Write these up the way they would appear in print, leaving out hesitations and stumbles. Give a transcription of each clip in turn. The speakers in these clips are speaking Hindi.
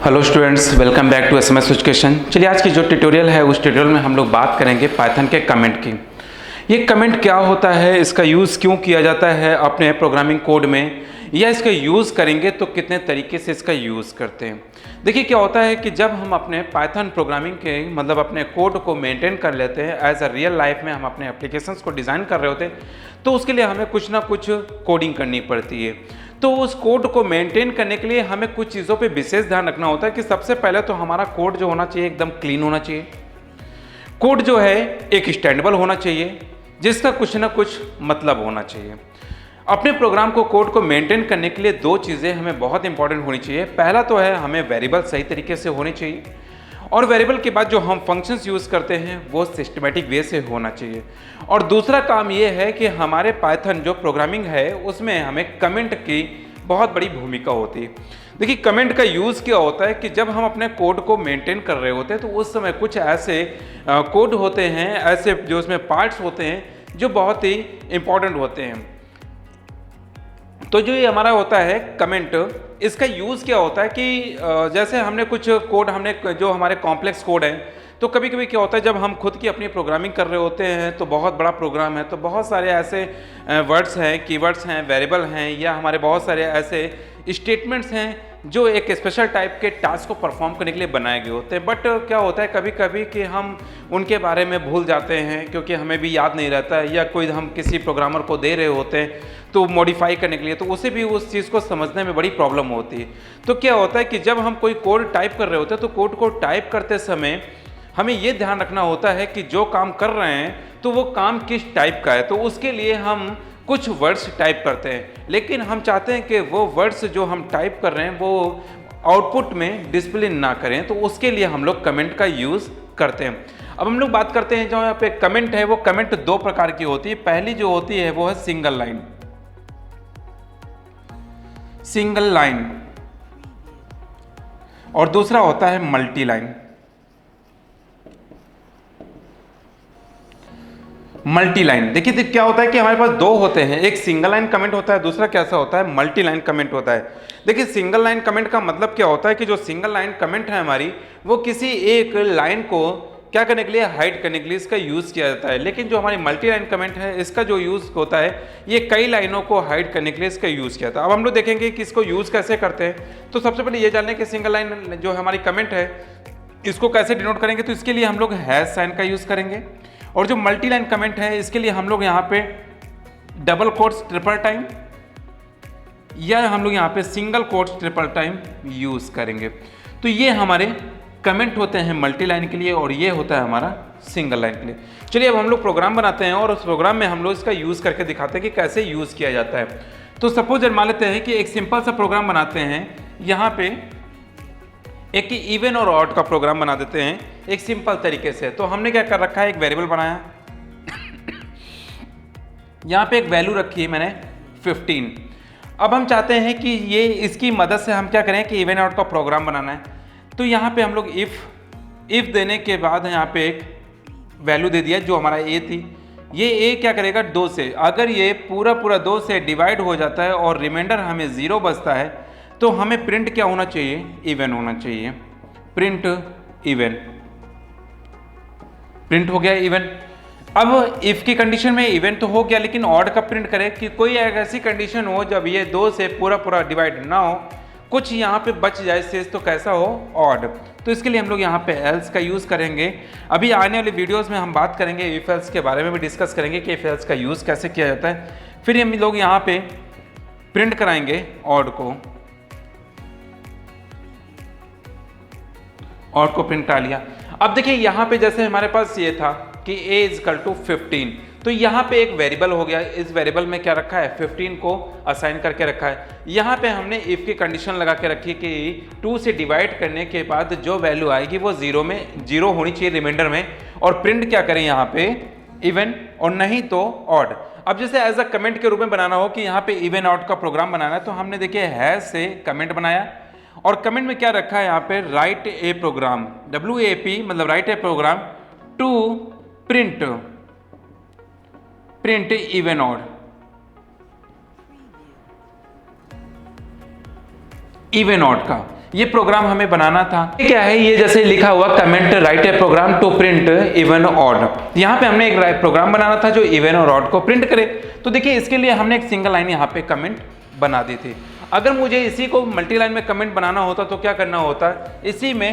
Hello students, welcome back to SMS education. चलिए आज की जो ट्यूटोरियल है उस ट्यूटोरियल में हम लोग बात करेंगे पाइथन के कमेंट की। ये कमेंट क्या होता है, इसका यूज़ क्यों किया जाता है अपने प्रोग्रामिंग कोड में, या इसका यूज़ करेंगे तो कितने तरीके से इसका यूज़ करते हैं। देखिए क्या होता है कि जब हम अपने पाइथन प्रोग्रामिंग के मतलब अपने कोड को मेंटेन कर लेते हैं एज अ रियल लाइफ में, हम अपने एप्लीकेशंस को डिज़ाइन कर रहे होते हैं, तो उसके लिए हमें कुछ ना कुछ कोडिंग करनी पड़ती है। तो उस कोड को मेंटेन करने के लिए हमें कुछ चीज़ों पे विशेष ध्यान रखना होता है कि सबसे पहले तो हमारा कोड जो होना चाहिए एकदम क्लीन होना चाहिए। कोड जो है एक स्टैंडेबल होना चाहिए, जिसका कुछ ना कुछ मतलब होना चाहिए। अपने प्रोग्राम को कोड को मेंटेन करने के लिए दो चीज़ें हमें बहुत इंपॉर्टेंट होनी चाहिए। पहला तो है हमें वेरिएबल सही तरीके से होने चाहिए, और वेरिएबल के बाद जो हम फंक्शंस यूज़ करते हैं वो सिस्टमेटिक वे से होना चाहिए। और दूसरा काम ये है कि हमारे पाइथन जो प्रोग्रामिंग है उसमें हमें कमेंट की बहुत बड़ी भूमिका होती है। देखिए कमेंट का यूज़ क्या होता है कि जब हम अपने कोड को मेंटेन कर रहे होते हैं तो उस समय कुछ ऐसे कोड होते हैं, ऐसे जो उसमें पार्ट्स होते हैं जो बहुत ही इंपॉर्टेंट होते हैं। तो जो ये हमारा होता है कमेंट, इसका यूज़ क्या होता है कि जैसे हमने कुछ कोड, हमने जो हमारे कॉम्प्लेक्स कोड हैं, तो कभी कभी क्या होता है जब हम खुद की अपनी प्रोग्रामिंग कर रहे होते हैं तो बहुत बड़ा प्रोग्राम है, तो बहुत सारे ऐसे वर्ड्स हैं, कीवर्ड्स हैं, वेरिएबल हैं, या हमारे बहुत सारे ऐसे स्टेटमेंट्स हैं जो एक स्पेशल टाइप के टास्क को परफॉर्म करने के लिए बनाए गए होते हैं। बट क्या होता है कभी कभी कि हम उनके बारे में भूल जाते हैं क्योंकि हमें भी याद नहीं रहता है, या कोई हम किसी प्रोग्रामर को दे रहे होते हैं तो मॉडिफाई करने के लिए, तो उसे भी उस चीज़ को समझने में बड़ी प्रॉब्लम होती है। तो क्या होता है कि जब हम कोई कोड टाइप कर रहे होते हैं तो कोड को टाइप करते समय हमें ये ध्यान रखना होता है कि जो काम कर रहे हैं तो वो काम किस टाइप का है। तो उसके लिए हम कुछ वर्ड्स टाइप करते हैं, लेकिन हम चाहते हैं कि वो वर्ड्स जो हम टाइप कर रहे हैं वो आउटपुट में डिस्प्ले ना करें, तो उसके लिए हम लोग कमेंट का यूज़ करते हैं। अब हम लोग बात करते हैं जो यहाँ पे कमेंट है, वो कमेंट दो प्रकार की होती है। पहली जो होती है वो है सिंगल लाइन, और दूसरा होता है मल्टी लाइन। मल्टी लाइन देखिए क्या होता है कि हमारे पास दो होते हैं, एक सिंगल लाइन कमेंट होता है, दूसरा कैसा होता है मल्टी लाइन कमेंट होता है। देखिए सिंगल लाइन कमेंट का मतलब क्या होता है कि जो सिंगल लाइन कमेंट है हमारी, वो किसी एक लाइन को क्या करने के लिए, हाइड करने के लिए इसका यूज़ किया जाता है। लेकिन जो हमारी मल्टी लाइन कमेंट है इसका जो यूज़ होता है ये कई लाइनों को हाइड करने के लिए इसका यूज़ किया जाता है। अब हम लोग देखेंगे कि इसको यूज़ कैसे करते हैं। तो सबसे पहले ये जान लें कि सिंगल लाइन जो हमारी कमेंट है इसको कैसे डिनोट करेंगे। तो इसके लिए हम लोग हैश साइन का यूज़ करेंगे, और जो मल्टी लाइन कमेंट है इसके लिए हम लोग यहाँ पे डबल कोट्स ट्रिपल टाइम, या हम लोग यहाँ पे single quotes triple time use करेंगे। तो ये हमारे कमेंट होते हैं मल्टी लाइन के लिए, और ये होता है हमारा सिंगल लाइन के लिए। चलिए अब हम लोग प्रोग्राम बनाते हैं और उस प्रोग्राम में हम लोग इसका यूज़ करके दिखाते हैं कि कैसे यूज़ किया जाता है। तो सपोज मान लेते हैं कि एक सिंपल सा प्रोग्राम बनाते हैं, यहाँ पे एक इवन और ऑड का प्रोग्राम बना देते हैं एक सिंपल तरीके से। तो हमने क्या कर रखा है, एक वेरिएबल बनाया, यहाँ पे एक वैल्यू रखी है मैंने 15। अब हम चाहते हैं कि ये इसकी मदद से हम क्या करें कि इवन आउट का प्रोग्राम बनाना है। तो यहाँ पे हम लोग इफ़ देने के बाद यहाँ पे एक वैल्यू दे दिया जो हमारा ए थी। ये ए क्या करेगा, 2 से, अगर ये पूरा 2 से डिवाइड हो जाता है और रिमाइंडर हमें 0 बचता है तो हमें प्रिंट क्या होना चाहिए, इवन होना चाहिए। प्रिंट इवन, प्रिंट हो गया इवन। अब इफ की कंडीशन में इवन तो हो गया, लेकिन ऑड का प्रिंट करें कि कोई ऐसी कंडीशन हो जब ये 2 से पूरा डिवाइड ना हो, कुछ यहाँ पे बच जाए शेष, तो कैसा हो, ऑड। तो इसके लिए हम लोग यहाँ पे एल्स का यूज़ करेंगे। अभी आने वाले वीडियोस में हम बात करेंगे इफ एल्स के बारे में भी डिस्कस करेंगे कि इफ एल्स का यूज़ कैसे किया जाता है। फिर हम लोग यहाँ पे प्रिंट कराएंगे ऑड को, और को प्रिंट करा लिया। अब देखिए यहाँ पे जैसे हमारे पास ये था कि a इजकल टू 15, तो यहाँ पे एक वेरिएबल हो गया, इस वेरिएबल में क्या रखा है, 15 को असाइन करके रखा है। यहाँ पे हमने इफ की कंडीशन लगा के रखी कि 2 से डिवाइड करने के बाद जो वैल्यू आएगी वो 0 होनी चाहिए रिमाइंडर में, और प्रिंट क्या करें यहाँ पे इवन, और नहीं तो ऑड। अब जैसे एज अ कमेंट के रूप में बनाना हो कि यहाँ पे इवन आउट का प्रोग्राम बनाना है, तो हमने देखिए हैश से कमेंट बनाया, और कमेंट में क्या रखा है यहाँ पे, राइट ए प्रोग्राम, WAP मतलब write a program to print even odd. Even odd का ये प्रोग्राम हमें बनाना था। ये क्या है, ये जैसे लिखा हुआ comment write a program to print even odd. यहाँ पे हमने एक प्रोग्राम बनाना था जो इवन और ऑड को प्रिंट करे। तो देखिए इसके लिए हमने एक सिंगल लाइन यहाँ पे कमेंट बना दी थी। अगर मुझे इसी को मल्टी लाइन में कमेंट बनाना होता तो क्या करना होता, इसी में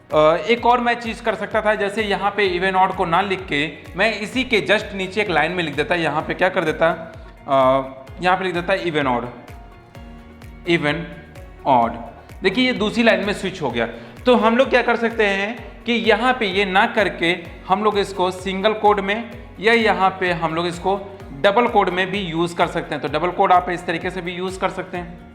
एक और मैं चीज़ कर सकता था, जैसे यहाँ पे इवन ऑड को ना लिख के मैं इसी के जस्ट नीचे एक लाइन में लिख देता। यहाँ पे क्या कर देता, यहाँ पे लिख देता इवन ऑड, इवन ऑड। देखिए ये दूसरी लाइन में स्विच हो गया। तो हम लोग क्या कर सकते हैं कि यहाँ पे ये ना करके हम लोग इसको सिंगल कोड में या यहाँ पे हम लोग इसको डबल कोड में भी यूज़ कर सकते हैं। तो डबल कोड आप इस तरीके से भी यूज़ कर सकते हैं।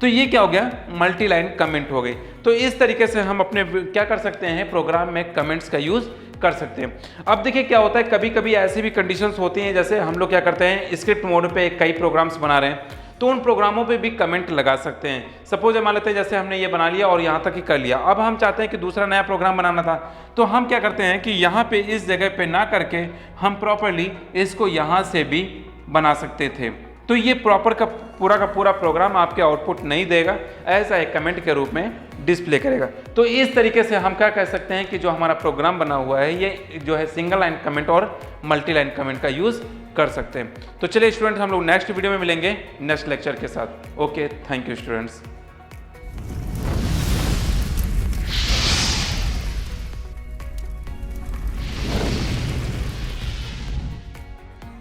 तो ये क्या हो गया, मल्टी लाइन कमेंट हो गई। तो इस तरीके से हम अपने क्या कर सकते हैं, प्रोग्राम में कमेंट्स का यूज़ कर सकते हैं। अब देखिए क्या होता है, कभी कभी ऐसी भी कंडीशंस होती हैं, जैसे हम लोग क्या करते हैं स्क्रिप्ट मोड पे कई प्रोग्राम्स बना रहे हैं, तो उन प्रोग्रामों पे भी कमेंट लगा सकते हैं। सपोज मान लेते हैं जैसे हमने ये बना लिया और यहाँ तक ही कर लिया, अब हम चाहते हैं कि दूसरा नया प्रोग्राम बनाना था, तो हम क्या करते हैं कि यहाँ पे इस जगह पे ना करके हम प्रॉपरली इसको यहाँ से भी बना सकते थे। तो ये प्रॉपर का पूरा प्रोग्राम आपके आउटपुट नहीं देगा, ऐसा एक कमेंट के रूप में डिस्प्ले करेगा। तो इस तरीके से हम क्या कह सकते हैं कि जो हमारा प्रोग्राम बना हुआ है ये जो है सिंगल लाइन कमेंट और मल्टी लाइन कमेंट का यूज़ कर सकते हैं। तो चलिए स्टूडेंट्स, हम लोग नेक्स्ट वीडियो में मिलेंगे नेक्स्ट लेक्चर के साथ। Okay, thank you students.